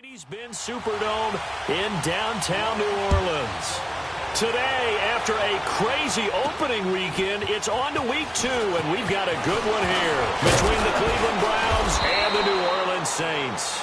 Mercedes-Benz Superdome in downtown New Orleans. Today, after a crazy opening weekend, it's on to week 2, and we've got a good one here between the Cleveland Browns and the New Orleans Saints.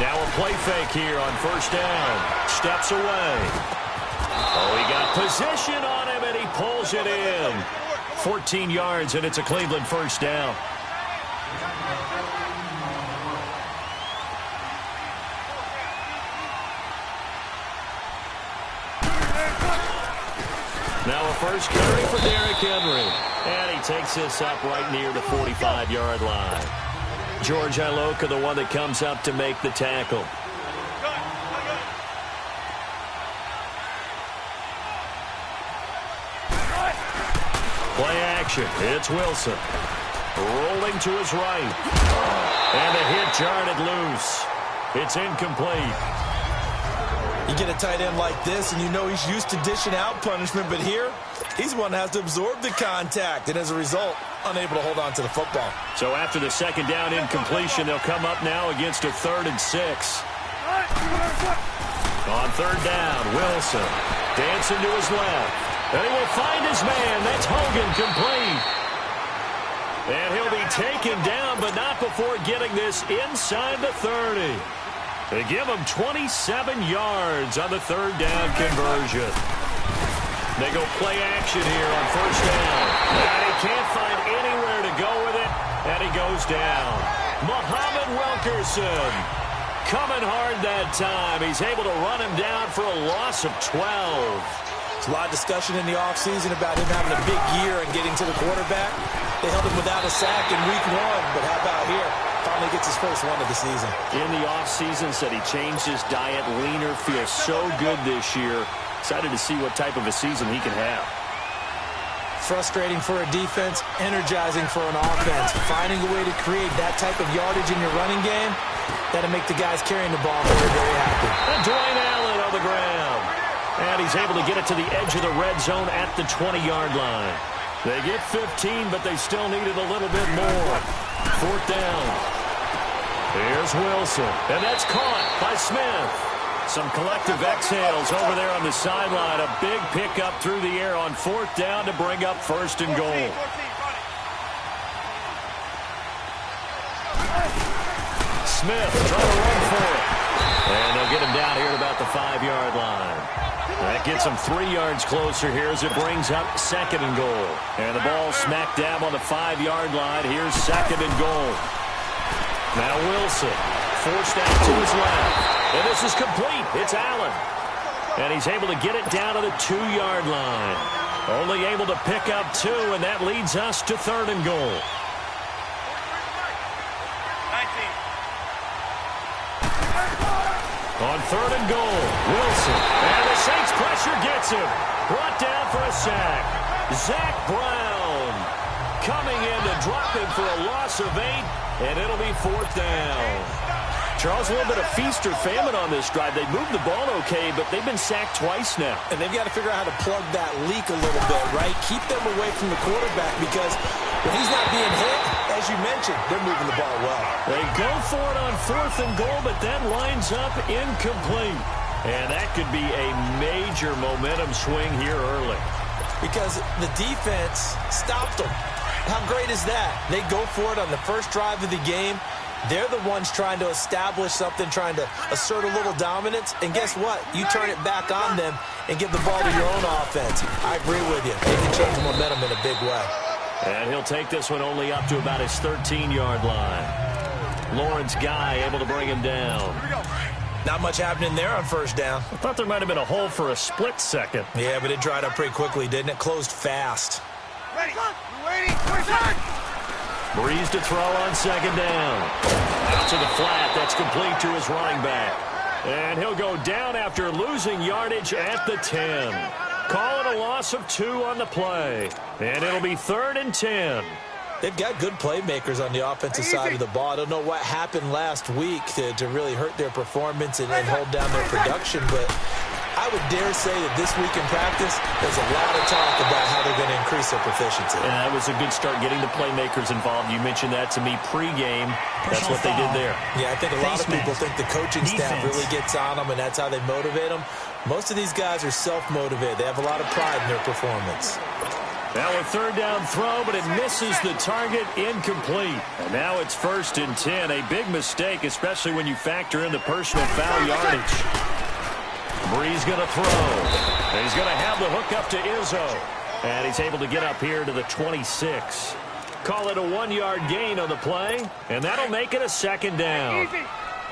Now a play fake here on first down. Steps away. Oh, he got position on him, and he pulls it in. 14 yards, and it's a Cleveland first down. Now a first carry for Derrick Henry. And he takes this up right near the 45-yard line. George Iloka, the one that comes up to make the tackle. Play action. It's Wilson. Rolling to his right. And a hit jarred loose. It's incomplete. You get a tight end like this, and you know he's used to dishing out punishment, but here, he's the one that has to absorb the contact, and as a result, unable to hold on to the football. So after the second down incompletion, they'll come up now against a 3rd and 6. On third down, Wilson dancing to his left. And he will find his man. That's Hogan, complete. And he'll be taken down, but not before getting this inside the 30. They give him 27 yards on the third down conversion. They go play action here on first down. And he can't find anywhere to go with it, and he goes down. Muhammad Wilkerson coming hard that time. He's able to run him down for a loss of 12. There's a lot of discussion in the offseason about him having a big year and getting to the quarterback. They held him without a sack in week 1, but how about here? Finally gets his first one of the season. In the offseason, said he changed his diet, leaner, feels so good this year. Excited to see what type of a season he can have. Frustrating for a defense, energizing for an offense. Finding a way to create that type of yardage in your running game, that'll make the guys carrying the ball very, very happy. And Dwayne Allen on the ground. And he's able to get it to the edge of the red zone at the 20-yard line. They get 15, but they still needed a little bit more. 4th down. Here's Wilson. And that's caught by Smith. Some collective exhales over there on the sideline. A big pickup through the air on 4th down to bring up 1st and goal. Smith trying to run for it. And they'll get him down here at about the 5-yard line. That gets him 3 yards closer here as it brings up 2nd and goal. And the ball smack dab on the 5-yard line. Here's 2nd and goal. Now Wilson forced out to his left. And this is complete. It's Allen. And he's able to get it down to the 2-yard line. Only able to pick up 2, and that leads us to 3rd and goal. On 3rd and goal, Wilson. And the Saints pressure gets him. Brought down for a sack. Zach Brown coming in to drop him for a loss of 8, and it'll be 4th down. Charles, a little bit of feast or famine on this drive. They moved the ball okay, but they've been sacked twice now. And they've got to figure out how to plug that leak a little bit, right? Keep them away from the quarterback because when he's not being hit, as you mentioned, they're moving the ball well. They go for it on 4th and goal, but that lines up incomplete. And that could be a major momentum swing here early. Because the defense stopped them. How great is that? They go for it on the first drive of the game. They're the ones trying to establish something, trying to assert a little dominance. And guess what? You turn it back on them and give the ball to your own offense. I agree with you. They can change the momentum in a big way. And he'll take this one only up to about his 13-yard line. Lawrence Guy able to bring him down. Not much happening there on first down. I thought there might have been a hole for a split second. Yeah, but it dried up pretty quickly, didn't it? Closed fast. Ready. You waiting? Breeze to throw on 2nd down. Out to the flat. That's complete to his running back. And he'll go down after losing yardage at the 10. Call it a loss of 2 on the play. And it'll be 3rd and 10. They've got good playmakers on the offensive side of the ball. I don't know what happened last week to really hurt their performance and hold down their production, but I would dare say that this week in practice, there's a lot of talk about how they're going to increase their proficiency. And that was a good start getting the playmakers involved. You mentioned that to me pregame. That's what they did there. Yeah, I think a lot of people think the coaching staff really gets on them, and that's how they motivate them. Most of these guys are self-motivated. They have a lot of pride in their performance. Now a 3rd down throw, but it misses the target, incomplete. And now it's 1st and 10. A big mistake, especially when you factor in the personal foul yardage. Brees going to throw. And he's going to have the hook up to Izzo. And he's able to get up here to the 26. Call it a 1-yard gain on the play, and that'll make it a 2nd down.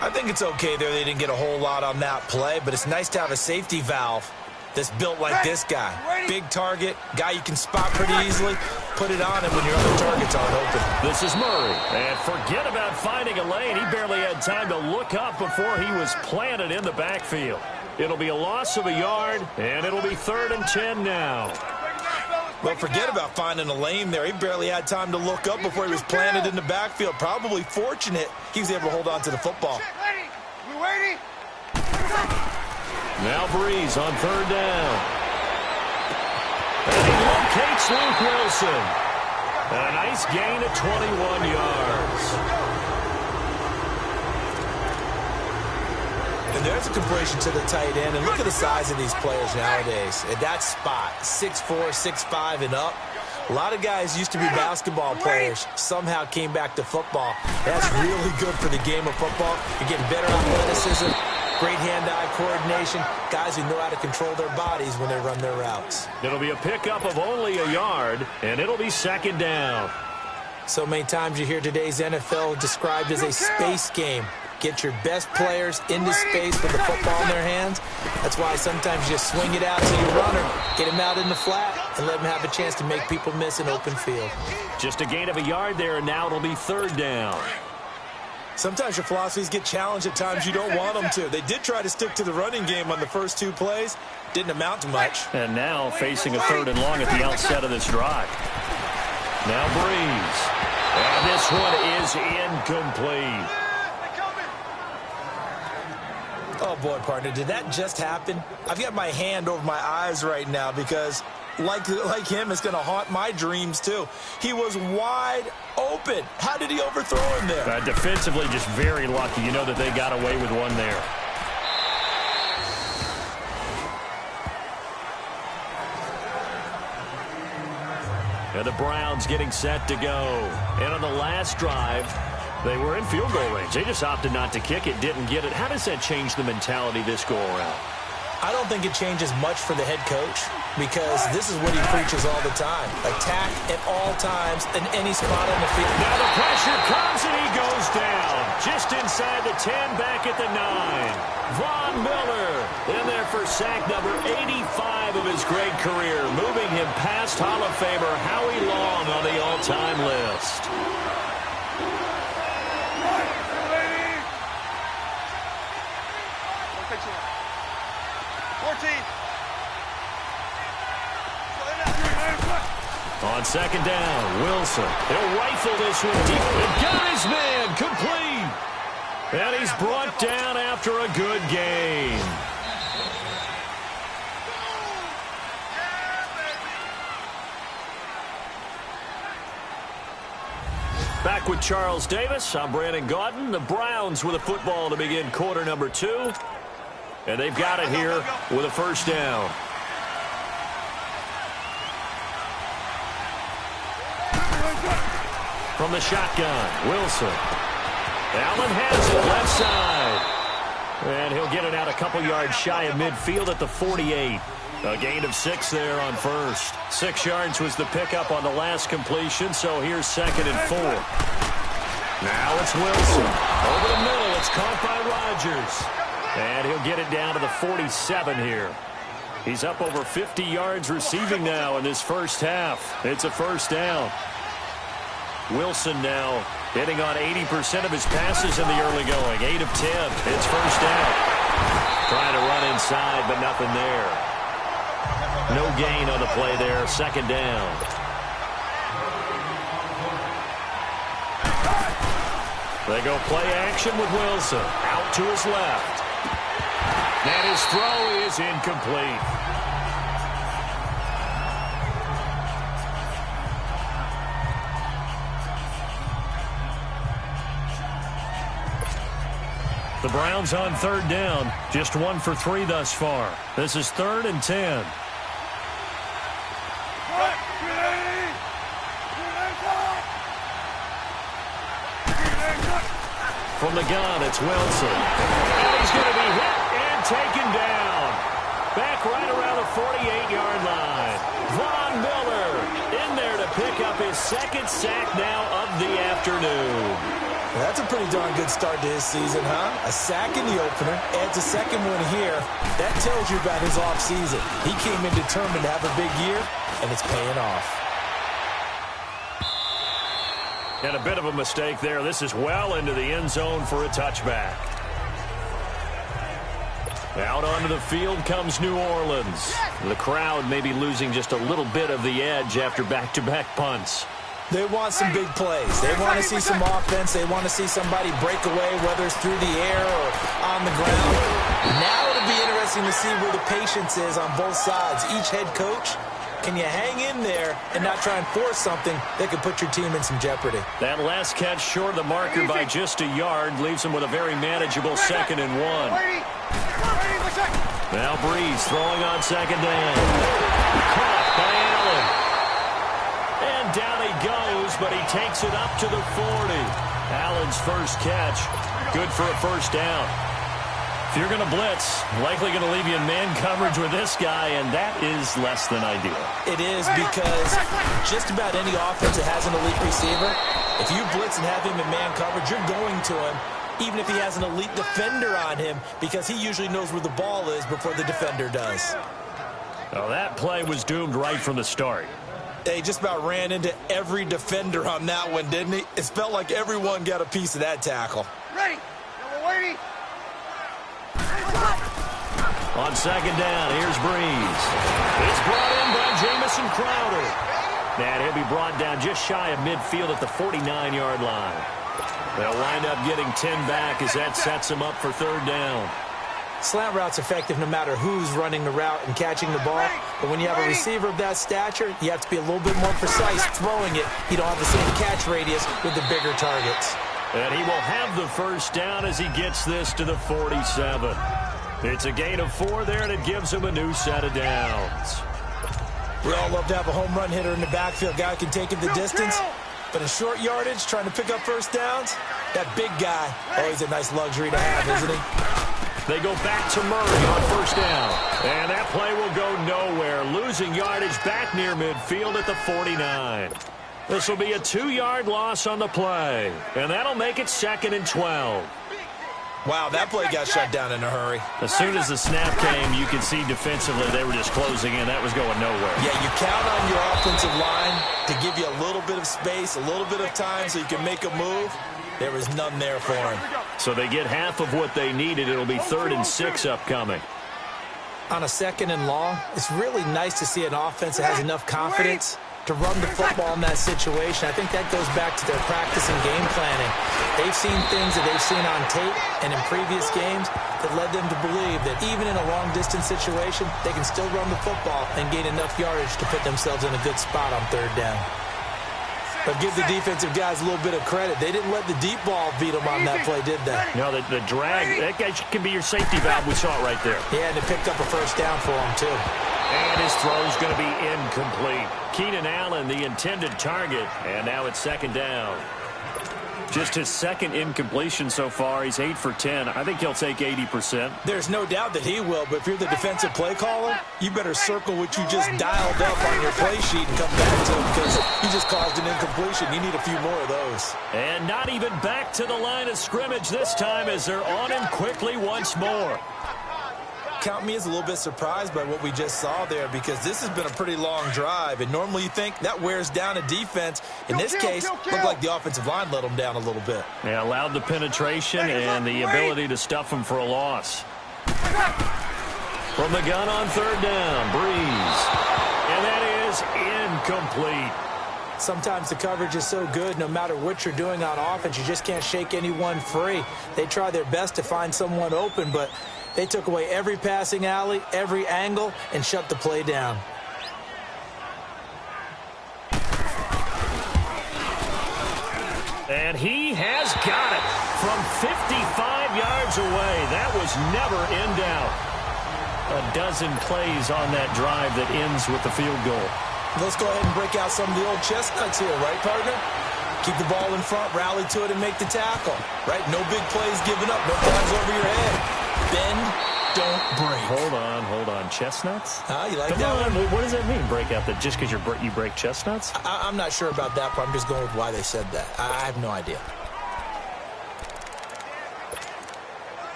I think it's okay there. They didn't get a whole lot on that play, but it's nice to have a safety valve that's built like this guy. Big target, guy you can spot pretty easily. Put it on him when your other targets aren't open. This is Murray. And forget about finding a lane. He barely had time to look up before he was planted in the backfield. It'll be a loss of a yard, and it'll be 3rd and 10 now. Well, forget about finding a lane there. He barely had time to look up before he was planted in the backfield. Probably fortunate he was able to hold on to the football. We waiting? Now Brees on 3rd down. And he locates Luke Wilson. A nice gain of 21 yards. And there's a completion to the tight end. And look at the size of these players nowadays. At that spot, 6'4", 6'5", and up. A lot of guys used to be basketball players, somehow came back to football. That's really good for the game of football. You're getting better athleticism, great hand-eye coordination, guys who know how to control their bodies when they run their routes. It'll be a pickup of only a yard, and it'll be 2nd down. So many times you hear today's NFL described as a space game. Get your best players into space with the football in their hands. That's why sometimes you just swing it out to your runner, get him out in the flat, and let him have a chance to make people miss an open field. Just a gain of a yard there, and now it'll be 3rd down. Sometimes your philosophies get challenged at times you don't want them to. They did try to stick to the running game on the first 2 plays. Didn't amount to much. And now facing a 3rd and long at the outset of this drive. Now Brees. And this one is incomplete. Oh, boy, partner, did that just happen? I've got my hand over my eyes right now because, like him, it's going to haunt my dreams, too. He was wide open. How did he overthrow him there? Defensively, just very lucky. You know that they got away with one there. And the Browns getting set to go. And on the last drive, they were in field goal range. They just opted not to kick it, didn't get it. How does that change the mentality this go-around? I don't think it changes much for the head coach because this is what he preaches all the time. Attack at all times in any spot on the field. Now the pressure comes and he goes down. Just inside the 10, back at the 9. Von Miller in there for sack number 85 of his great career, moving him past Hall of Famer Howie Long on the all-time list. 14. On 2nd down, Wilson. He'll rifle this one deep. And got his man complete. And he's brought down after a good game. Back with Charles Davis. I'm Brandon Gaudin. The Browns with a football to begin quarter number 2. And they've got it here with a 1st down. From the shotgun, Wilson. Allen has it left side. And he'll get it out a couple yards shy of midfield at the 48. A gain of 6 there on 1st. 6 yards was the pickup on the last completion, so here's 2nd and 4. Now it's Wilson. Over the middle, it's caught by Rodgers. And he'll get it down to the 47 here. He's up over 50 yards receiving now in this first half. It's a 1st down. Wilson now hitting on 80% of his passes in the early going. 8 of 10. It's 1st down. Trying to run inside, but nothing there. No gain on the play there. Second down. They go play action with Wilson. Out to his left. And his throw is incomplete. The Browns on third down. Just 1 for 3 thus far. This is 3rd and 10. From the gun, it's Wilson. And he's going to be hit and taken down. Back right around the 48-yard line. Von Miller in there to pick up his 2nd sack now of the afternoon. Well, that's a pretty darn good start to his season, huh? A sack in the opener, adds a 2nd one here. That tells you about his offseason. He came in determined to have a big year, and it's paying off. And a bit of a mistake there. This is well into the end zone for a touchback. Out onto the field comes New Orleans. The crowd may be losing just a little bit of the edge after back-to-back punts. They want some big plays. They want to see some offense. They want to see somebody break away, whether it's through the air or on the ground. Now it'll be interesting to see where the patience is on both sides. Each head coach, can you hang in there and not try and force something that could put your team in some jeopardy? That last catch short of the marker by just a yard leaves him with a very manageable 2nd and 1. Now Breeze throwing on 2nd down. Caught by Allen. And down he goes, but he takes it up to the 40. Allen's first catch, good for a 1st down. If you're going to blitz, likely going to leave you in man coverage with this guy, and that is less than ideal. It is, because just about any offense that has an elite receiver, if you blitz and have him in man coverage, you're going to him, even if he has an elite defender on him, because he usually knows where the ball is before the defender does. Well, that play was doomed right from the start. They just about ran into every defender on that one, didn't he? It felt like everyone got a piece of that tackle. Ready. We're waiting. On 2nd down, here's Breeze. It's brought in by Jamison Crowder. And he'll be brought down just shy of midfield at the 49-yard line. They'll wind up getting 10 back as that sets them up for 3rd down. Slant route's effective no matter who's running the route and catching the ball. But when you have a receiver of that stature, you have to be a little bit more precise throwing it. You don't have the same catch radius with the bigger targets. And he will have the 1st down as he gets this to the 47. It's a gain of 4 there, and it gives him a new set of downs. We all love to have a home run hitter in the backfield. Guy can take it the distance. But in short yardage, trying to pick up 1st downs, that big guy, always a nice luxury to have, isn't he? They go back to Murray on 1st down. And that play will go nowhere. Losing yardage back near midfield at the 49. This will be a 2-yard loss on the play. And that'll make it 2nd and 12. Wow, that play got shut down in a hurry. As soon as the snap came, you could see defensively they were just closing in. That was going nowhere. Yeah, you count on your offensive line to give you a little bit of space, a little bit of time so you can make a move. There was none there for him. So they get half of what they needed. It'll be 3rd and 6 upcoming. On a 2nd and long, it's really nice to see an offense that has enough confidence to run the football in that situation. I think that goes back to their practice and game planning. They've seen things that they've seen on tape and in previous games that led them to believe that even in a long-distance situation, they can still run the football and gain enough yardage to put themselves in a good spot on 3rd down. But give the defensive guys a little bit of credit. They didn't let the deep ball beat them on that play, did they? No, the drag, that guy can be your safety valve. We saw it right there. Yeah, and it picked up a 1st down for him, too. And his throw's going to be incomplete. Keenan Allen, the intended target, and now it's 2nd down. Just his 2nd incompletion so far. He's 8 for 10. I think he'll take 80%. There's no doubt that he will, but if you're the defensive play caller, you better circle what you just dialed up on your play sheet and come back to him, because he just caused an incompletion. You need a few more of those. And not even back to the line of scrimmage this time as they're on him quickly once more. Count me as a little bit surprised by what we just saw there, because this has been a pretty long drive, and normally you think that wears down a defense. In this case, looked like the offensive line let them down a little bit. Yeah, allowed the penetration and the ability to stuff them for a loss. From the gun on 3rd down, Breeze. is incomplete. Sometimes the coverage is so good, no matter what you're doing on offense, you just can't shake anyone free. They try their best to find someone open, but they took away every passing alley, every angle, and shut the play down. And he has got it from 55 yards away. That was never in doubt. A dozen plays on that drive that ends with the field goal. Let's go ahead and break out some of the old chestnuts here, right, partner? Keep the ball in front, rally to it, and make the tackle, right? No big plays given up, no balls over your head. Bend, don't break. Hold on. Chestnuts? You like Come that on. one? What does that mean, break out? That just because you break chestnuts? I'm not sure about that, but I'm just going with why they said that. I have no idea.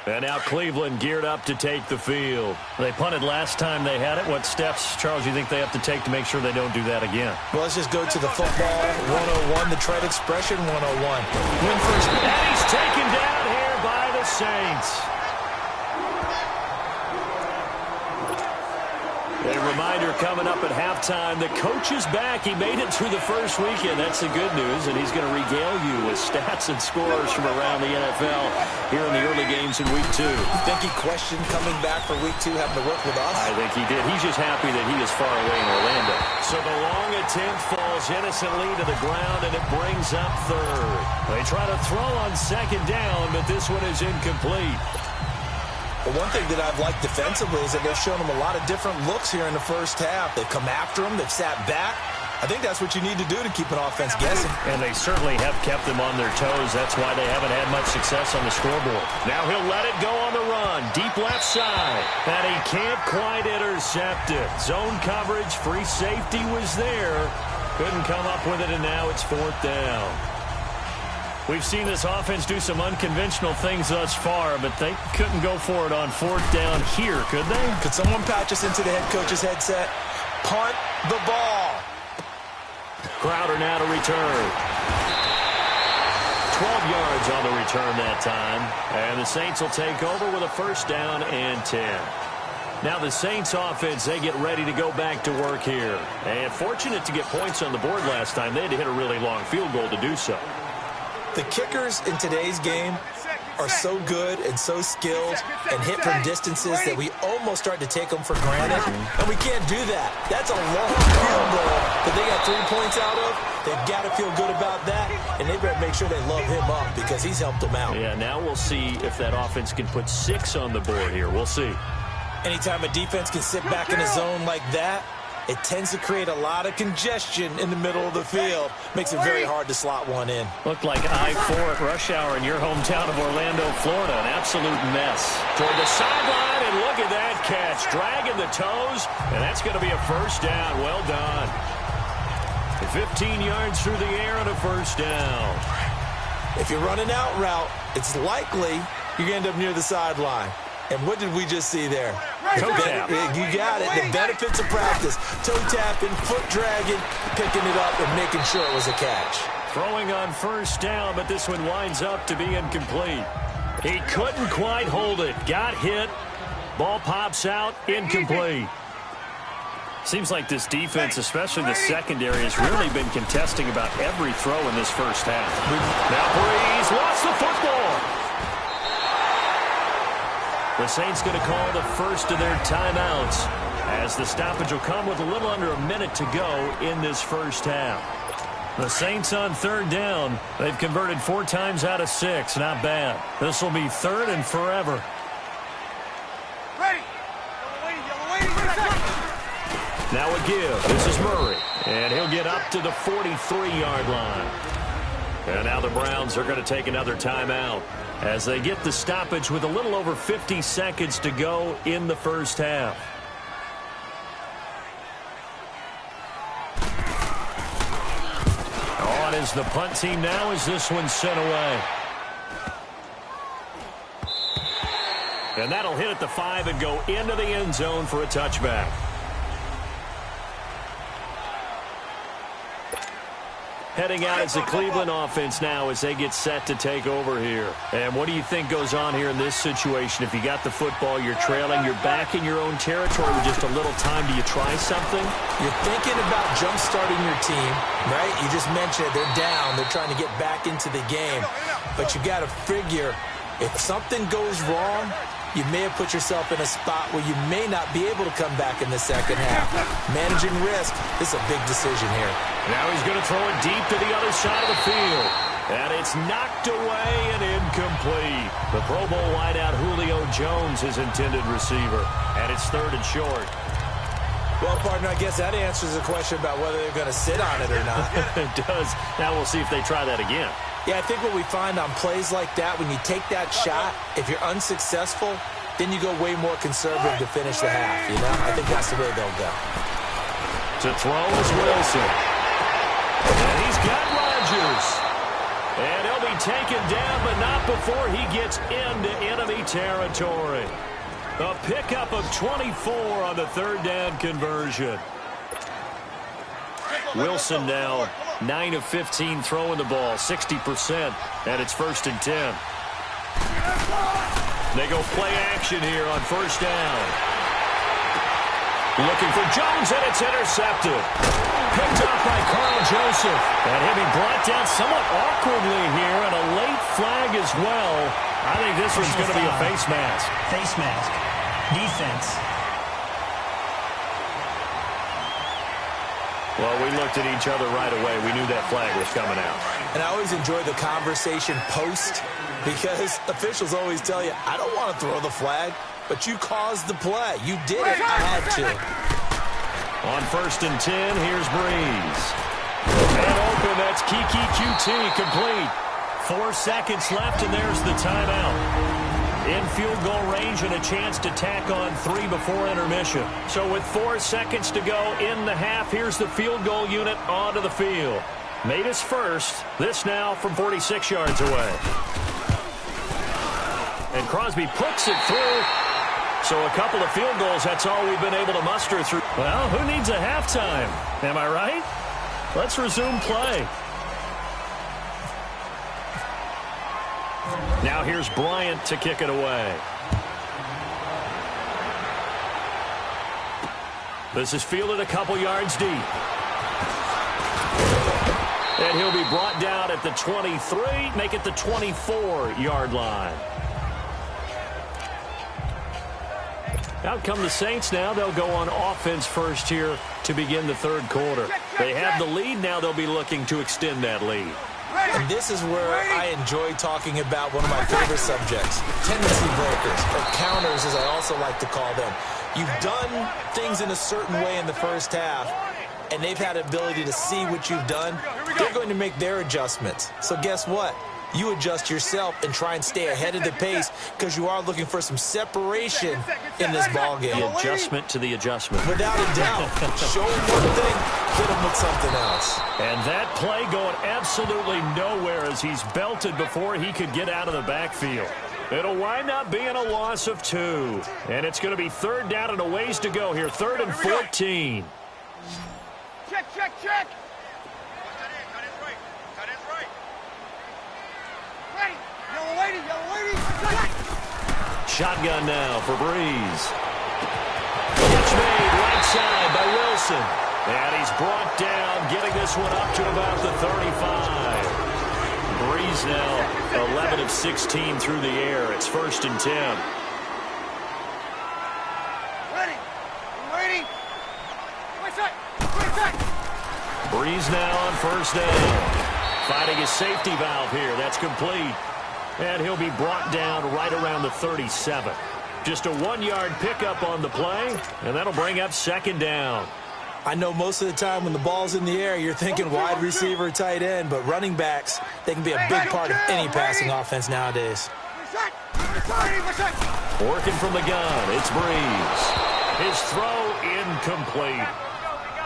And now Cleveland geared up to take the field. They punted last time they had it. What steps, Charles, you think they have to take to make sure they don't do that again? Well, let's just go to the football 101, the trade expression 101. Win first. And he's taken down here by the Saints. A reminder coming up at halftime, the coach is back. He made it through the first weekend. That's the good news, and he's going to regale you with stats and scores from around the NFL here in the early games in Week 2. You think he questioned coming back for Week 2, having to work with us? I think he did. He's just happy that he is far away in Orlando. So the long attempt falls innocently to the ground, and it brings up third. They try to throw on second down, but this one is incomplete. Well, one thing that I've liked defensively is that they've shown them a lot of different looks here in the first half. They've come after them. They've sat back. I think that's what you need to do to keep an offense guessing. And they certainly have kept them on their toes. That's why they haven't had much success on the scoreboard. Now he'll let it go on the run. Deep left side. And he can't quite intercept it. Zone coverage, free safety was there. Couldn't come up with it, and now it's fourth down. We've seen this offense do some unconventional things thus far, but they couldn't go for it on fourth down here, could they? Could someone patch us into the head coach's headset? Punt the ball. Crowder now to return. 12 yards on the return that time. And the Saints will take over with a first down and 10. Now the Saints offense, they get ready to go back to work here. And fortunate to get points on the board last time. They had to hit a really long field goal to do so. The kickers in today's game are so good and so skilled and hit from distances that we almost start to take them for granted. And we can't do that. That's a long field goal that they got 3 points out of. They've got to feel good about that, and they better make sure they love him up because he's helped them out. Yeah, now we'll see if that offense can put 6 on the board here. We'll see. Anytime a defense can sit back in a zone like that, it tends to create a lot of congestion in the middle of the field. Makes it very hard to slot one in. Looked like I-4 at rush hour in your hometown of Orlando, Florida. An absolute mess. Toward the sideline, and look at that catch. Dragging the toes, and that's going to be a first down. Well done. 15 yards through the air and a first down. If you're running out route, it's likely you're going to end up near the sideline. And what did we just see there? Toe tap. You got it. The benefits of practice. Toe tapping, foot dragging, picking it up, and making sure it was a catch. Throwing on first down, but this one winds up to be incomplete. He couldn't quite hold it. Got hit. Ball pops out. Incomplete. Seems like this defense, especially the secondary, has really been contesting about every throw in this first half. Now Breeze lost the football. The Saints going to call the first of their timeouts as the stoppage will come with a little under a minute to go in this first half. The Saints on third down. They've converted 4 times out of 6. Not bad. This will be third and forever. Ready. Now a give. This is Murray. And he'll get up to the 43-yard line. And now the Browns are going to take another timeout as they get the stoppage with a little over 50 seconds to go in the first half. On is the punt team now as this one's sent away. And that'll hit at the 5 and go into the end zone for a touchback. heading out as the Cleveland offense now as they get set to take over here. And what do you think goes on here in this situation? If you got the football, you're trailing, you're back in your own territory with just a little time. Do you try something? You're thinking about jump-starting your team, right? You just mentioned it. They're down. They're trying to get back into the game. But you got to figure if something goes wrong, you may have put yourself in a spot where you may not be able to come back in the second half. Managing risk is a big decision here. Now he's going to throw it deep to the other side of the field. And it's knocked away and incomplete. The Pro Bowl wideout Julio Jones, his intended receiver. And it's 3rd and short. Well, partner, I guess that answers the question about whether they're going to sit on it or not. It does. Now we'll see if they try that again. Yeah, I think what we find on plays like that, when you take that shot, if you're unsuccessful, then you go way more conservative to finish the half, you know? I think that's the way they'll go. To throw is Wilson. And he's got Rodgers. And he'll be taken down, but not before he gets into enemy territory. A pickup of 24 on the 3rd down conversion. Wilson now 9 of 15 throwing the ball, 60%, and it's 1st and 10. They go play action here on 1st down. Looking for Jones, and it's intercepted. Picked up by Carl Joseph. And he'll be brought down somewhat awkwardly here, and a late flag as well. I think this one's going to be a face mask. Face mask. Defense. Well, we looked at each other right away. We knew that flag was coming out. And I always enjoy the conversation post because officials always tell you, I don't want to throw the flag, but you caused the play. You did it. I had to. On 1st and 10, here's Breeze. And open, that's Kiki QT, complete. 4 seconds left, and there's the timeout. In field goal range and a chance to tack on 3 before intermission. So with 4 seconds to go in the half, here's the field goal unit onto the field. Made his first. This now from 46 yards away. And Crosby puts it through. So a couple of field goals, that's all we've been able to muster through. Well, who needs a halftime? Am I right? Let's resume play. Now here's Bryant to kick it away. This is fielded a couple yards deep. And he'll be brought down at the 23, make it the 24-yard line. Out come the Saints now. They'll go on offense first here to begin the 3rd quarter. They have the lead. Now they'll be looking to extend that lead. And this is where I enjoy talking about one of my favorite subjects, tendency breakers, or counters as I also like to call them. You've done things in a certain way in the first half, and they've had the ability to see what you've done. They're going to make their adjustments. So guess what? You adjust yourself and try and stay ahead of the pace because you are looking for some separation in this ballgame. The adjustment to the adjustment. Without a doubt. Show them one thing, hit them with something else. And that play going absolutely nowhere as he's belted before he could get out of the backfield. It'll wind up being a loss of 2. And it's going to be 3rd down and a ways to go here. 3rd and 14. Check, check, check. Shotgun now for Breeze. Catch made right side by Wilson. And he's brought down, getting this one up to about the 35. Breeze now 11 of 16 through the air. It's 1st and 10. Ready. Breeze now on 1st down. Finding his safety valve here. That's complete. And he'll be brought down right around the 37. Just a 1-yard pickup on the play, and that'll bring up 2nd down. I know most of the time when the ball's in the air, you're thinking wide receiver, tight end, but running backs, they can be a big part of any passing offense nowadays. Working from the gun, it's Breeze. His throw incomplete.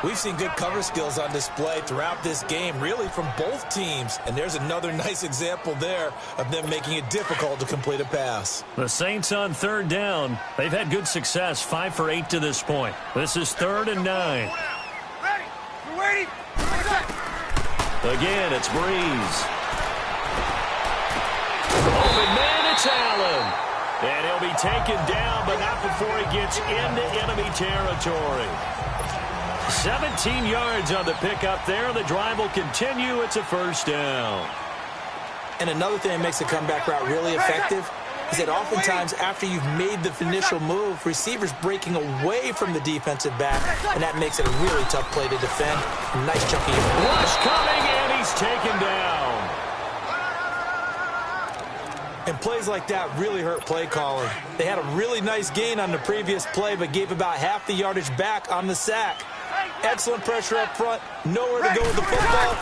We've seen good cover skills on display throughout this game, really from both teams. And there's another nice example there of them making it difficult to complete a pass. The Saints on 3rd down. They've had good success, 5 for 8 to this point. This is 3rd and 9. Ready. Again, it's Breeze. Open man, it's Allen. And he'll be taken down, but not before he gets into enemy territory. 17 yards on the pickup there. The drive will continue. It's a first down. And another thing that makes a comeback route really effective is that oftentimes after you've made the initial move, receivers breaking away from the defensive back, and that makes it a really tough play to defend. Nice chunky. Rush coming, and he's taken down. And plays like that really hurt play calling. They had a really nice gain on the previous play, but gave about half the yardage back on the sack. Excellent pressure up front. Nowhere to go with the football.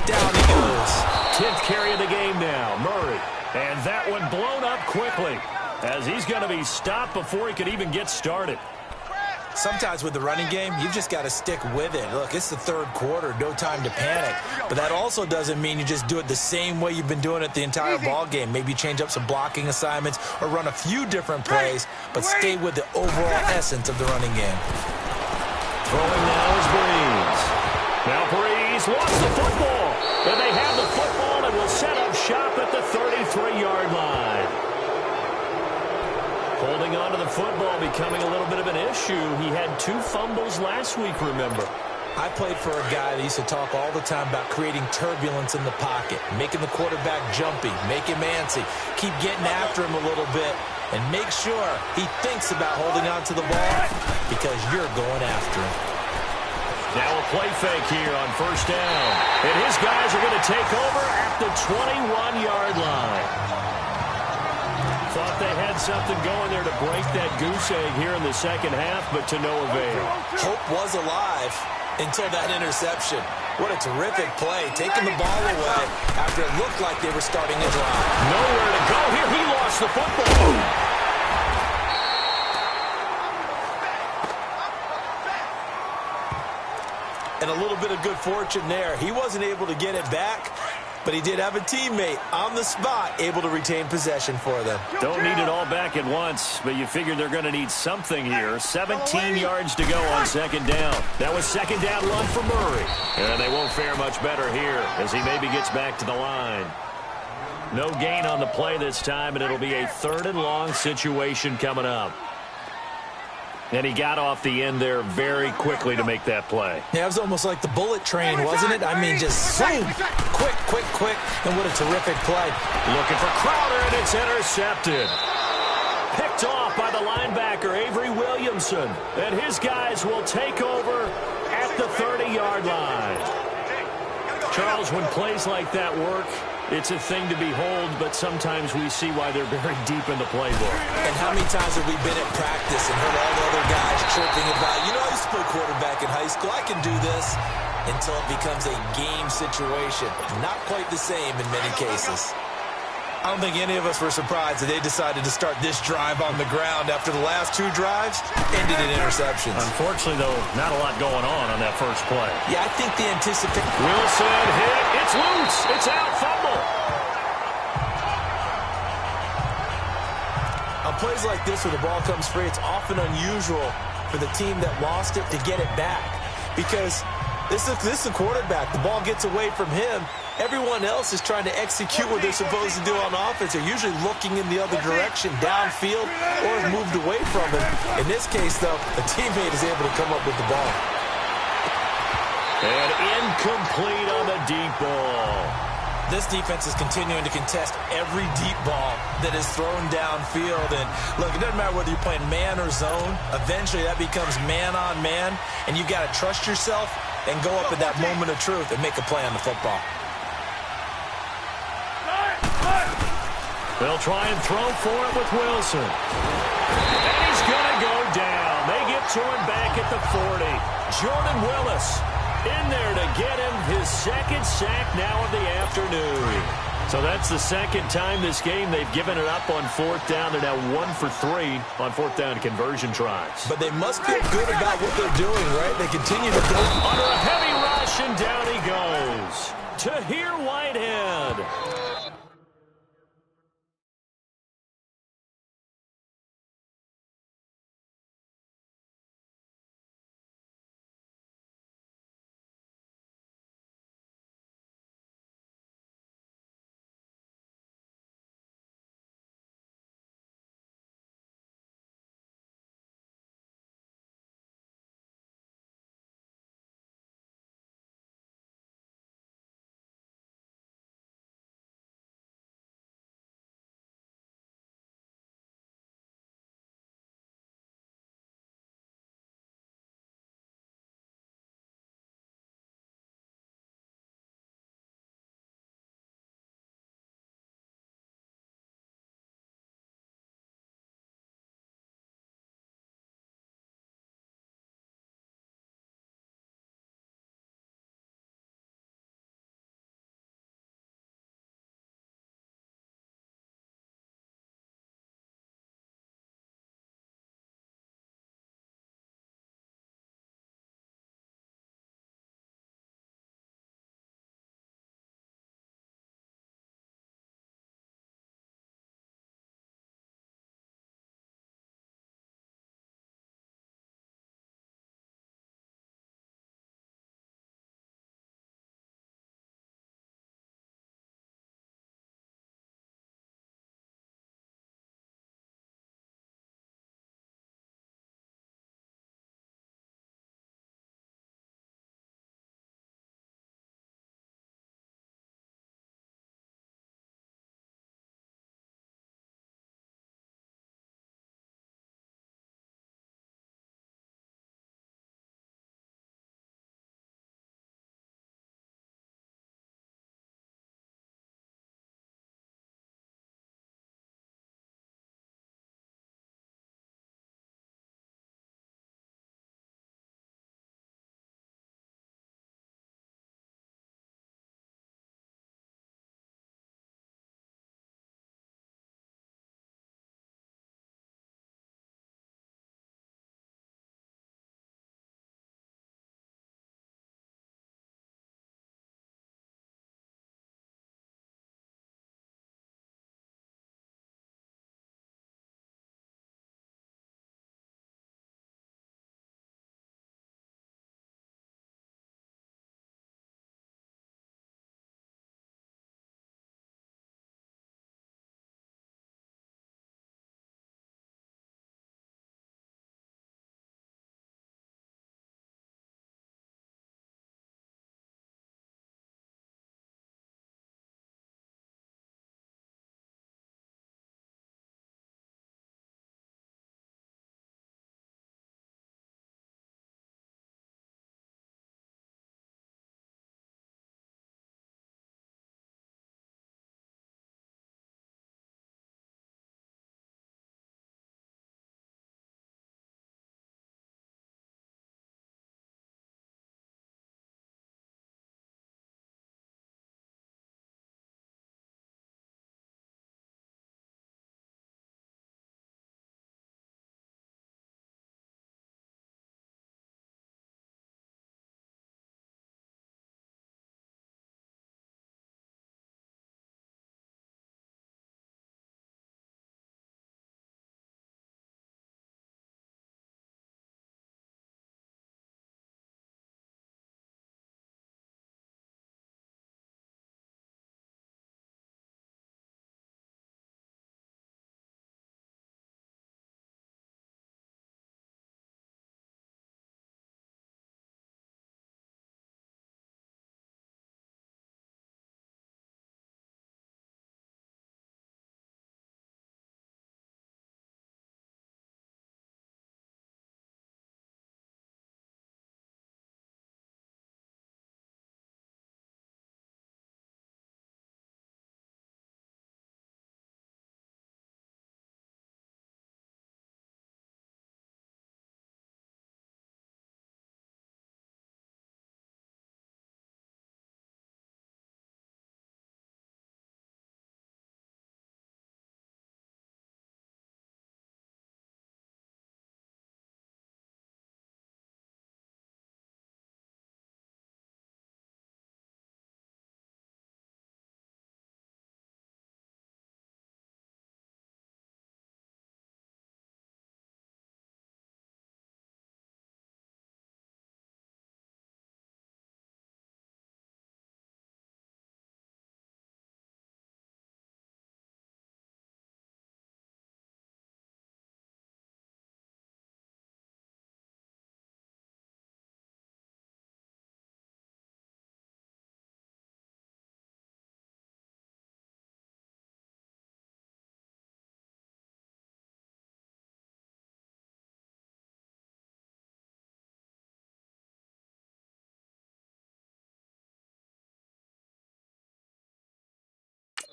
Down he goes. 10th carry of the game now. Murray. And that one blown up quickly as he's going to be stopped before he could even get started. Sometimes with the running game, you've just got to stick with it. Look, it's the third quarter, no time to panic. But that also doesn't mean you just do it the same way you've been doing it the entire ball game. Maybe change up some blocking assignments or run a few different plays, but stay with the overall essence of the running game. Throwing now is Breeze. Now Breeze wants the football. And they have the football and will set up shop at the 33-yard line. Holding on to the football becoming a little bit of an issue. He had 2 fumbles last week, remember. I played for a guy that used to talk all the time about creating turbulence in the pocket, making the quarterback jumpy, make him antsy, keep getting after him a little bit, and make sure he thinks about holding on to the ball because you're going after him. Now a play fake here on first down. And his guys are going to take over at the 21-yard line. Thought they had something going there to break that goose egg here in the second half, but to no avail. Hope was alive until that interception. What a terrific play, taking the ball away after it looked like they were starting a drive. Nowhere to go here. He lost the football. And a little bit of good fortune there. He wasn't able to get it back, but he did have a teammate on the spot able to retain possession for them. Don't need it all back at once, but you figure they're going to need something here. 17 yards to go on second down. That was second down run for Murray. And they won't fare much better here as he maybe gets back to the line. No gain on the play this time, and it'll be a 3rd and long situation coming up. And he got off the end there very quickly to make that play. Yeah, it was almost like the bullet train, wasn't it? I mean, just zoom, quick, quick, quick, and what a terrific play. Looking for Crowder, and it's intercepted. Picked off by the linebacker, Avery Williamson. And his guys will take over at the 30-yard line. Charles, when plays like that work, it's a thing to behold, but sometimes we see why they're very deep in the playbook. And how many times have we been at practice and heard all the other guys chirping about, you know, I used to play quarterback in high school, I can do this, until it becomes a game situation. Not quite the same in many cases. I don't think any of us were surprised that they decided to start this drive on the ground after the last 2 drives ended in interceptions. Unfortunately, though, not a lot going on that first play. Yeah, I think the anticipation. Wilson hit. It's loose. It's out. Fumble. On plays like this where the ball comes free, it's often unusual for the team that lost it to get it back. Because this is a quarterback. The ball gets away from him. Everyone else is trying to execute what they're supposed to do on offense. They're usually looking in the other direction, downfield, or have moved away from him. In this case, though, a teammate is able to come up with the ball. And incomplete on the deep ball. This defense is continuing to contest every deep ball that is thrown downfield. And, look, it doesn't matter whether you're playing man or zone. Eventually, that becomes man on man, and you've got to trust yourself and go up at that moment of truth and make a play on the football. They'll try and throw for it with Wilson. And he's going to go down. They get to him back at the 40. Jordan Willis in there to get him his 2nd sack now of the afternoon. So that's the 2nd time this game they've given it up on 4th down. They're now 1 for 3 on 4th down conversion tries. But they must feel good about what they're doing, right? They continue to go. Under a heavy rush, and down he goes. Tahir Whitehead.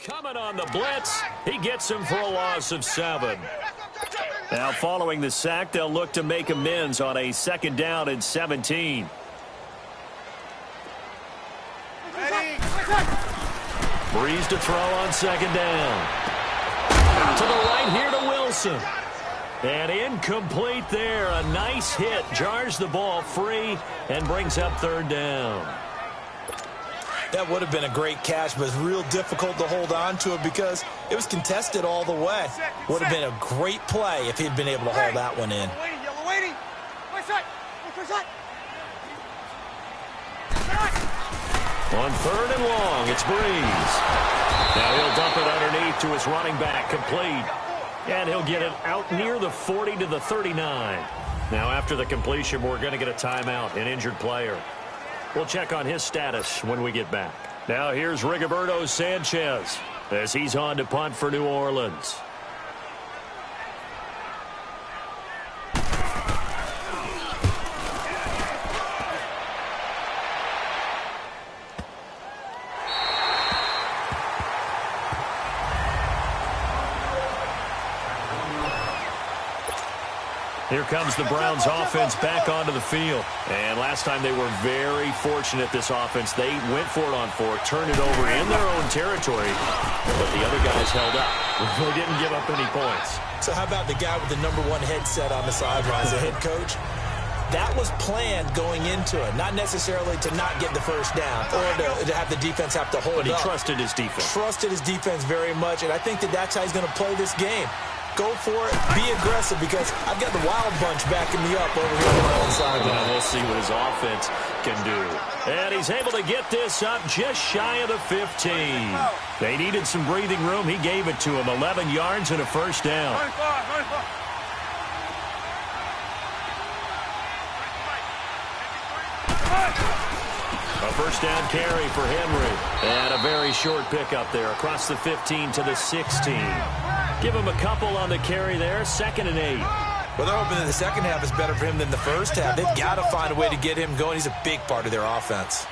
Coming on the blitz, he gets him for a loss of 7. Now following the sack, they'll look to make amends on a 2nd down and 17. Breeze to throw on 2nd down. Out to the right here to Wilson. And incomplete there. A nice hit. Jars the ball free and brings up 3rd down. That would have been a great catch, but it's real difficult to hold on to it because it was contested all the way. Would have been a great play if he'd been able to hold that one in. Yellow waiting. On 3rd and long, it's Breeze. Now he'll dump it underneath to his running back, complete. And he'll get it out near the 40 to the 39. Now after the completion, we're going to get a timeout, an injured player. We'll check on his status when we get back. Now here's Rigoberto Sanchez as he's on to punt for New Orleans. Here comes the Browns offense back onto the field. And last time they were very fortunate, this offense. They went for it on 4, turned it over in their own territory, but the other guys held up. They didn't give up any points. So how about the guy with the #1 headset on the sidelines, the head coach? That was planned going into it, not necessarily to not get the first down or to have the defense have to hold up. But he trusted his defense. Trusted his defense very much, and I think that's how he's going to play this game. Go for it. Be aggressive because I've got the Wild Bunch backing me up over here on my own sideline. We'll see what his offense can do. And he's able to get this up just shy of the 15. They needed some breathing room. He gave it to him. 11 yards and a first down. A first down carry for Henry. And a very short pickup there across the 15 to the 16. Give him a couple on the carry there. 2nd and 8. Well, they're hoping that the second half is better for him than the first half. They've got to find a way to get him going. He's a big part of their offense.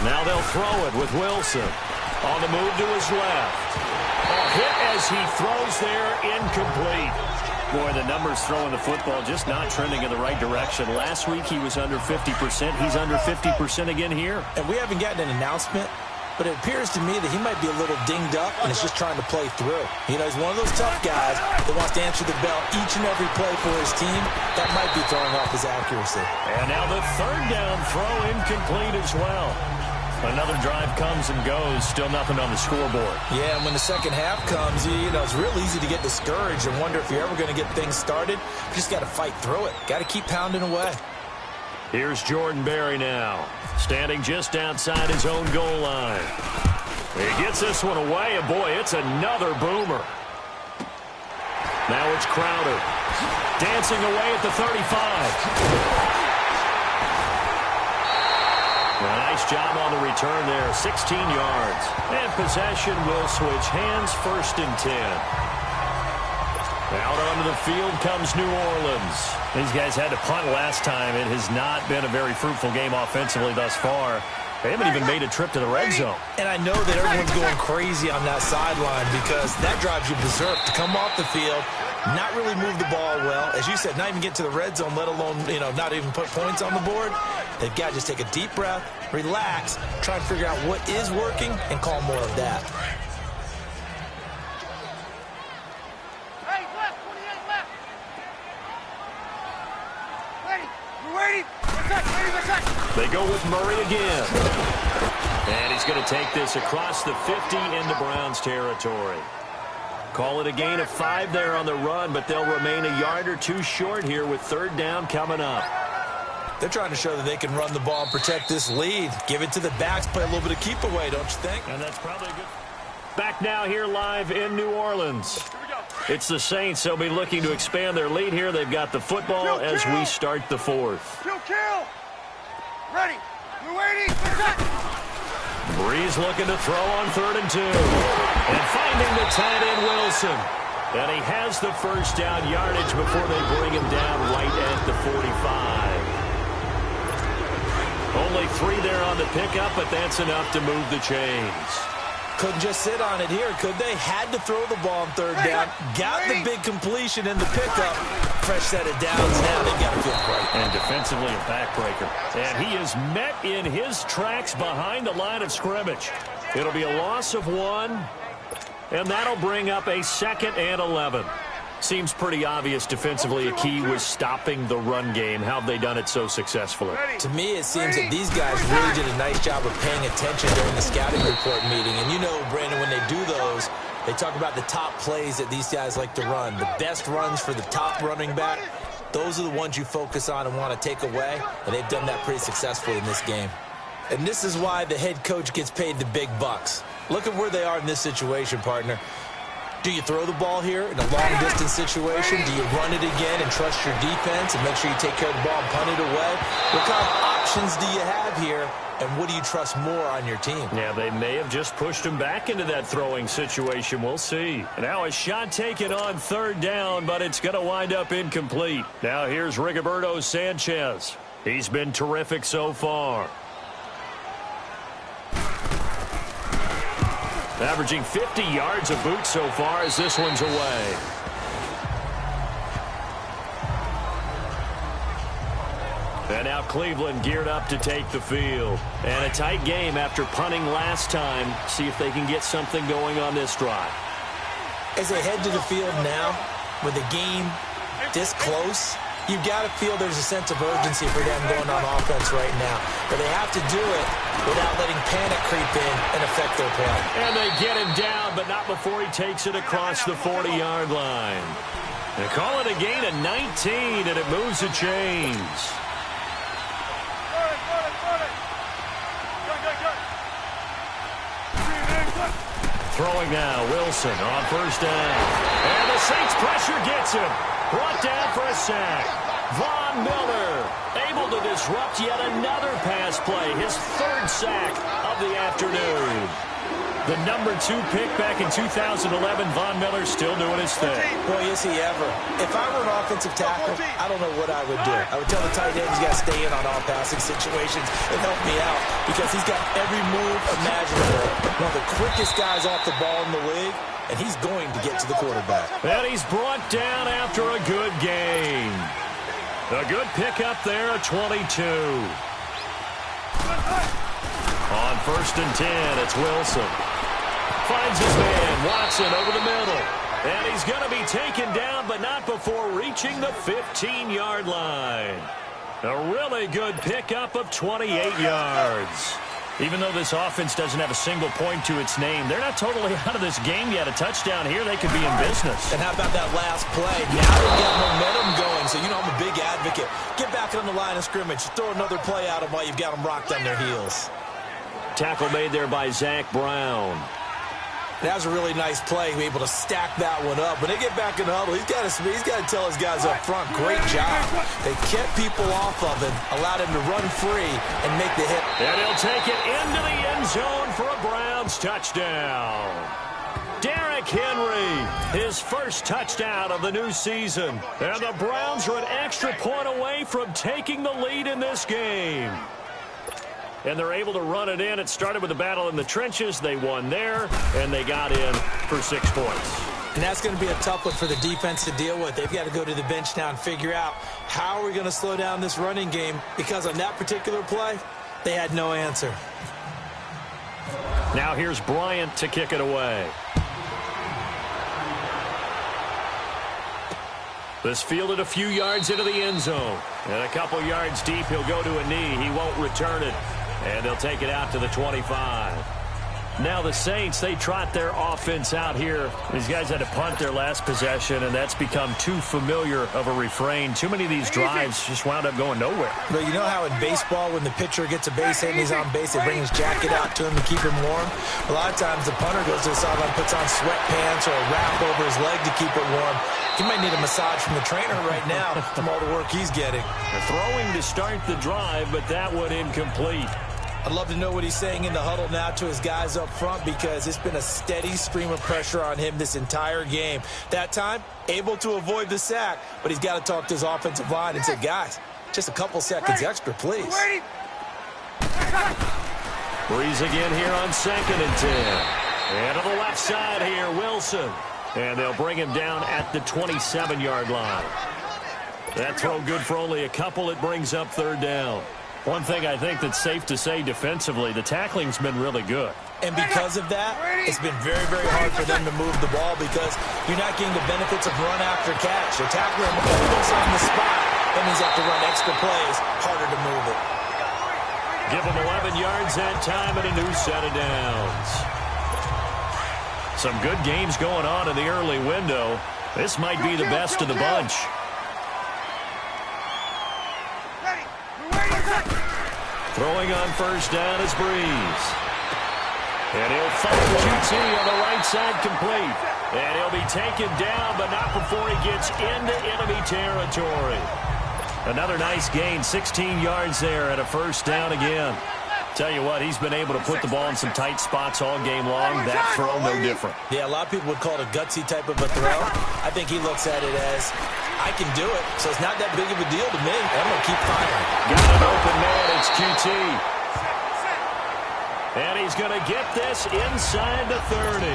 Now they'll throw it with Wilson. On the move to his left. A hit as he throws there, incomplete. Boy, the numbers throwing the football just not trending in the right direction. Last week he was under 50%. He's under 50% again here. And we haven't gotten an announcement, but it appears to me that he might be a little dinged up and is just trying to play through. You know, he's one of those tough guys that wants to answer the bell each and every play for his team. That might be throwing off his accuracy. And now the 3rd down throw incomplete as well. Another drive comes and goes. Still nothing on the scoreboard. Yeah, and when the second half comes, you know, it's real easy to get discouraged and wonder if you're ever going to get things started. You just got to fight through it. Got to keep pounding away. Here's Jordan Berry now, standing just outside his own goal line. He gets this one away, and boy, it's another boomer. Now it's Crowder, dancing away at the 35. A nice job on the return there, 16 yards. And possession will switch hands, 1st and 10. Out onto the field comes New Orleans. These guys had to punt last time. It has not been a very fruitful game offensively thus far. They haven't even made a trip to the red zone. And I know that everyone's going crazy on that sideline because that drives you berserk to come off the field, not really move the ball well. As you said, not even get to the red zone, let alone, you know, not even put points on the board. They've got to just take a deep breath, relax, try and figure out what is working, and call more of that. Hey, left, 28 left. Ready, we're waiting. They go with Murray again. And he's going to take this across the 50 into Browns territory. Call it a gain of 5 there on the run, but they'll remain a yard or 2 short here with 3rd down coming up. They're trying to show that they can run the ball and protect this lead. Give it to the backs, play a little bit of keep away, don't you think? And that's probably a good. Back now here live in New Orleans. It's the Saints. They'll be looking to expand their lead here. They've got the football as we start the 4th. Kill. Ready. We're waiting. Breeze looking to throw on 3rd and 2. And finding the tight end Wilson. And he has the first down yardage before they bring him down right at the 45. Only 3 there on the pickup, but that's enough to move the chains. Couldn't just sit on it here, could they? Had to throw the ball on third down. Got the big completion in the pickup. Fresh set of downs now. They've got to feel right. And defensively a backbreaker. And he is met in his tracks behind the line of scrimmage. It'll be a loss of 1, and that'll bring up a 2nd and 11. Seems pretty obvious defensively a key was stopping the run game. How have they done it so successfully? To me, it seems that these guys really did a nice job of paying attention during the scouting report meeting. And you know, Brandon, when they do those, they talk about the top plays that these guys like to run. The best runs for the top running back, those are the ones you focus on and want to take away. And they've done that pretty successfully in this game. And this is why the head coach gets paid the big bucks. Look at where they are in this situation, partner. Do you throw the ball here in a long-distance situation? Do you run it again and trust your defense and make sure you take care of the ball and punt it away? What kind of options do you have here, and what do you trust more on your team? Yeah, they may have just pushed him back into that throwing situation. We'll see. Now a shot taken on third down, but it's going to wind up incomplete. Now here's Rigoberto Sanchez. He's been terrific so far. Averaging 50 yards a boot so far as this one's away. And now Cleveland geared up to take the field. And a tight game after punting last time. See if they can get something going on this drive. As they head to the field now, with the game this close, you've got to feel there's a sense of urgency for them going on offense right now. But they have to do it without letting panic creep in and affect their play. And they get him down, but not before he takes it across the 40-yard line. They call it a gain of 19, and it moves the chains. Throwing now, Wilson on first down. And the Saints pressure gets him. Brought down for a sack. Von Miller able to disrupt yet another pass play. His 3rd sack of the afternoon. The number 2 pick back in 2011, Von Miller still doing his thing. Boy, is he ever. If I were an offensive tackle, I don't know what I would do. I would tell the tight end he's got to stay in on all passing situations and help me out because he's got every move imaginable. One of the quickest guys off the ball in the league, and he's going to get to the quarterback. And he's brought down after a good gain. A good pickup there at 22. On first and 10, it's Wilson. Finds his man, Watson, over the middle. And he's going to be taken down, but not before reaching the 15-yard line. A really good pickup of 28 yards. Even though this offense doesn't have a single point to its name, they're not totally out of this game yet. A touchdown here, they could be in business. And how about that last play? Now they've got momentum going, so you know I'm a big advocate. Get back on the line of scrimmage. Throw another play at them while you've got them rocked on their heels. Tackle made there by Zach Brown. That was a really nice play, able to stack that one up. When they get back in the huddle, he's got to tell his guys up front, great job. They kept people off of him, allowed him to run free and make the hit. And he'll take it into the end zone for a Browns touchdown. Derrick Henry, his first touchdown of the new season. And the Browns are an extra point away from taking the lead in this game. And they're able to run it in. It started with a battle in the trenches. They won there, and they got in for 6 points. And that's going to be a tough one for the defense to deal with. They've got to go to the bench now and figure out how are we going to slow down this running game, because on that particular play, they had no answer. Now here's Bryant to kick it away. This fielded a few yards into the end zone. And a couple yards deep, he'll go to a knee. He won't return it. And they'll take it out to the 25. Now the Saints, they trot their offense out here. These guys had to punt their last possession, and that's become too familiar of a refrain. Too many of these drives just wound up going nowhere. But you know how in baseball, when the pitcher gets a base hit and he's on base, they bring his jacket out to him to keep him warm? A lot of times the punter goes to the sideline, puts on sweatpants or a wrap over his leg to keep it warm. He might need a massage from the trainer right now from all the work he's getting. They're throwing to start the drive, but that one incomplete. I'd love to know what he's saying in the huddle now to his guys up front, because it's been a steady stream of pressure on him this entire game. That time, able to avoid the sack, but he's got to talk to his offensive line and say, guys, just a couple seconds extra, please. Breeze again here on 2nd and 10. And to the left side here, Wilson. And they'll bring him down at the 27-yard line. That throw good for only a couple. It brings up 3rd down. One thing I think that's safe to say defensively, the tackling's been really good. And because of that, it's been very, very hard for them to move the ball, because you're not getting the benefits of run after catch. They're tackling almost on the spot. That means you have to run extra plays, harder to move it. Give them 11 yards that time and a new set of downs. Some good games going on in the early window. This might be the best of the bunch. Throwing on 1st down is Breeze. And he'll find QT on the right side, complete. And he'll be taken down, but not before he gets into enemy territory. Another nice gain, 16 yards there and a 1st down again. Tell you what, he's been able to put the ball in some tight spots all game long. That throw, no different. Yeah, a lot of people would call it a gutsy type of a throw. I think he looks at it as, I can do it, so it's not that big of a deal to me. I'm going to keep firing. Got an open man. It's QT. And he's going to get this inside the 30.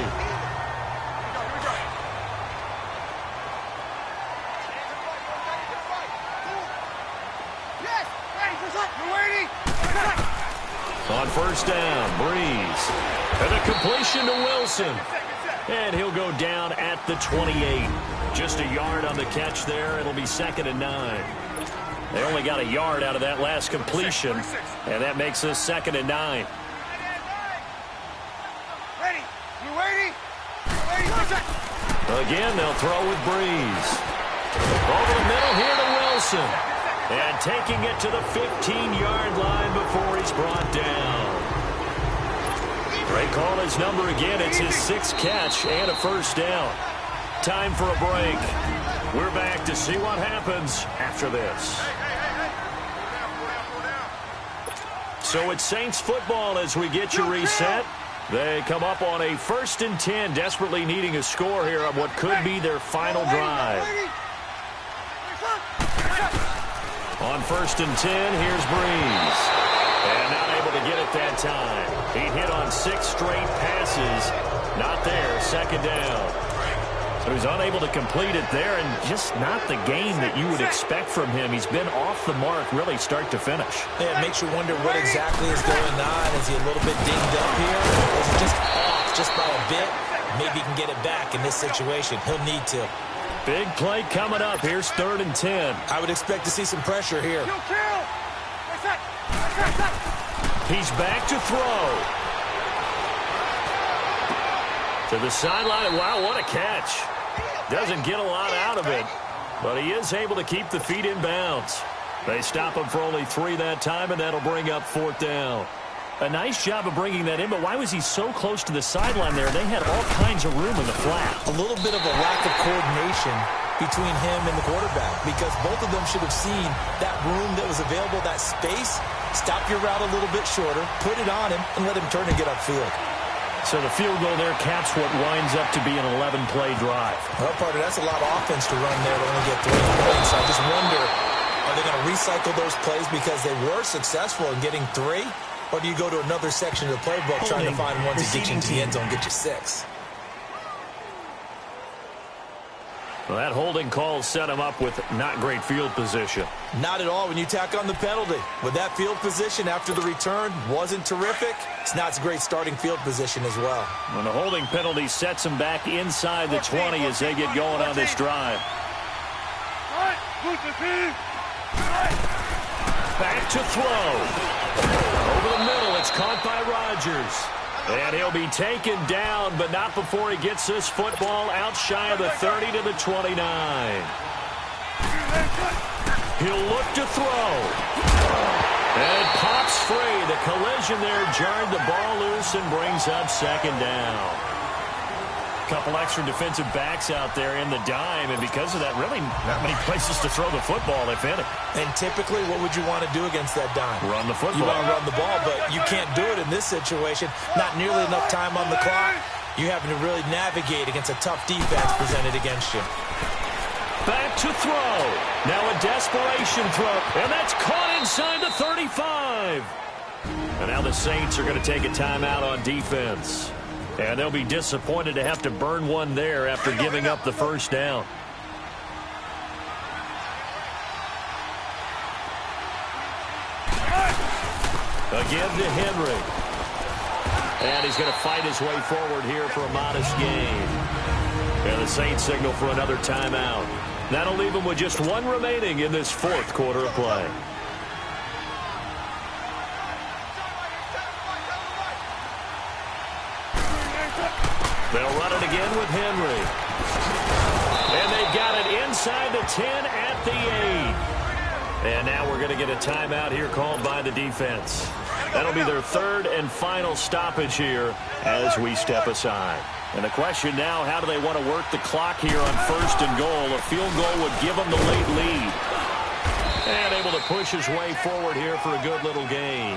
On 1st down, Breeze. And a completion to Wilson. And he'll go down at the 28. Just a yard on the catch there. It'll be 2nd and 9. They only got a yard out of that last completion, and that makes this 2nd and 9. Again, they'll throw with Breeze. Over the middle here to Wilson. And taking it to the 15-yard line before he's brought down. Great call his number again. It's his 6th catch and a 1st down. Time for a break. We're back to see what happens after this. So it's Saints football as we get you reset. They come up on a 1st and 10, desperately needing a score here on what could be their final drive. On 1st and 10, here's Breeze. And not able to get it that time. He hit on 6 straight passes. Not there, 2nd down. So he's unable to complete it there, and just not the game that you would expect from him. He's been off the mark really start to finish. Yeah, it makes you wonder what exactly is going on. Is he a little bit dinged up here? Or is he just off just by a bit? Maybe he can get it back in this situation. He'll need to. Big play coming up. Here's 3rd and 10. I would expect to see some pressure here. He's back to throw. To the sideline. Wow, what a catch. Doesn't get a lot out of it, but he is able to keep the feet in bounds. They stop him for only 3 that time, and that'll bring up 4th down. A nice job of bringing that in, but why was he so close to the sideline there? They had all kinds of room in the flat. A little bit of a lack of coordination between him and the quarterback, because both of them should have seen that room that was available, that space. Stop your route a little bit shorter, put it on him, and let him turn and get upfield. So the field goal there caps what winds up to be an 11-play drive. Well, partner, that's a lot of offense to run there to only get 3 points. I just wonder, are they going to recycle those plays because they were successful in getting 3? Or do you go to another section of the playbook trying to find ones that get you into the end zone, get you 6? Well, that holding call set him up with not great field position. Not at all when you tack on the penalty. With that field position after the return wasn't terrific, it's not a great starting field position as well. When the holding penalty sets him back inside the 20 as they get going on this drive. Back to throw. Over the middle, it's caught by Rodgers. And he'll be taken down, but not before he gets this football out shy of the 30 to the 29. He'll look to throw. And it pops free. The collision there jarred the ball loose and brings up 2nd down. Couple extra defensive backs out there in the dime, and because of that, really not many places to throw the football, if any. And typically, what would you want to do against that dime? Run the football. You want to run the ball, but you can't do it in this situation. Not nearly enough time on the clock. You having to really navigate against a tough defense presented against you. Back to throw. Now a desperation throw, and that's caught inside the 35. And now the Saints are going to take a timeout on defense. And they'll be disappointed to have to burn one there after giving up the first down. Again to Henry. And he's going to fight his way forward here for a modest gain. And the Saints signal for another timeout. That'll leave them with just one remaining in this fourth quarter of play. They'll run it again with Henry. And they've got it inside the 10 at the 8. And now we're going to get a timeout here called by the defense. That'll be their third and final stoppage here as we step aside. And the question now, how do they want to work the clock here on first and goal? A field goal would give them the late lead. And able to push his way forward here for a good little gain.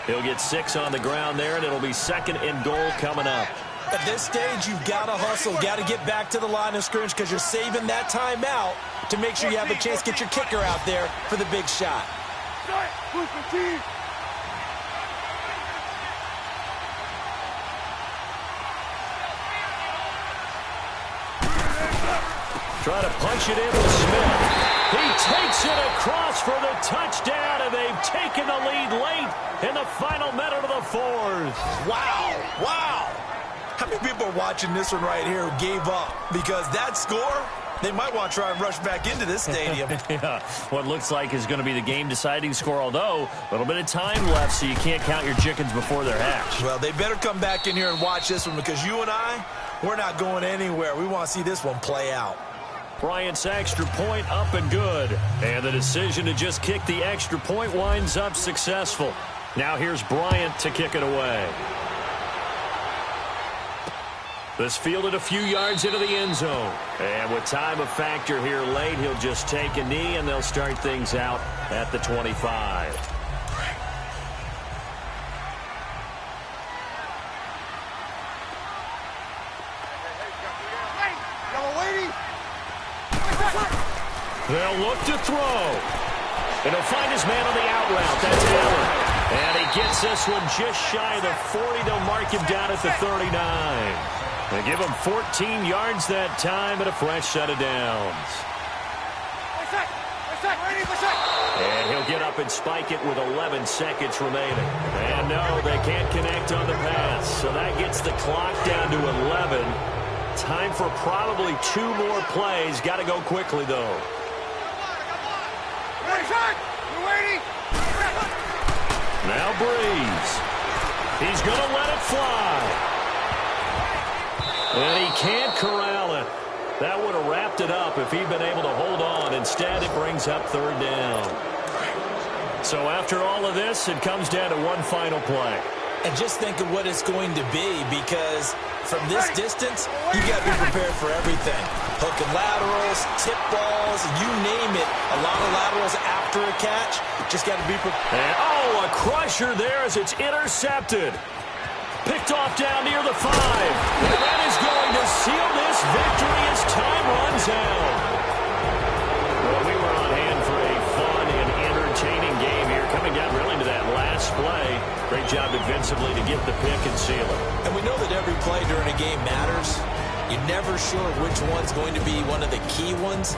He'll get 6 on the ground there, and it'll be second and goal coming up. At this stage, you've got to hustle, got to get back to the line of scrimmage because you're saving that timeout to make sure you have a chance to get your kicker out there for the big shot. Try to punch it in with Smith. He takes it across for the touchdown, and they've taken the lead late in the final minute of the fourth. Wow, wow. How many people are watching this one right here who gave up? Because that score, they might want to try and rush back into this stadium. Yeah, what looks like is going to be the game-deciding score, although a little bit of time left, so you can't count your chickens before they're hatched. Well, they better come back in here and watch this one because you and I, we're not going anywhere. We want to see this one play out. Bryant's extra point up and good. And the decision to just kick the extra point winds up successful. Now here's Bryant to kick it away. This fielded a few yards into the end zone. And with time a factor here late, he'll just take a knee and they'll start things out at the 25. They'll look to throw. And he'll find his man on the out route. That's Allen. And he gets this one just shy of the 40. They'll mark him down at the 39. They give him 14 yards that time and a fresh set of downs. And he'll get up and spike it with 11 seconds remaining. And no, they can't connect on the pass. So that gets the clock down to 11. Time for probably 2 more plays. Got to go quickly, though. Now Breeze. He's going to let it fly. And he can't corral it. That would have wrapped it up if he'd been able to hold on. Instead, it brings up third down. So after all of this, it comes down to one final play. And just think of what it's going to be, because from this distance, you got to be prepared for everything. Hook and laterals, tip balls, you name it. A lot of laterals after a catch. Just got to be prepared. And, a crusher there as it's intercepted. Picked off down near the 5. And that is going to seal this victory as time runs out. Well, we were on hand for a fun and entertaining game here. Coming down really to that last play. Great job defensively to get the pick and seal it. And we know that every play during a game matters. You're never sure which one's going to be one of the key ones.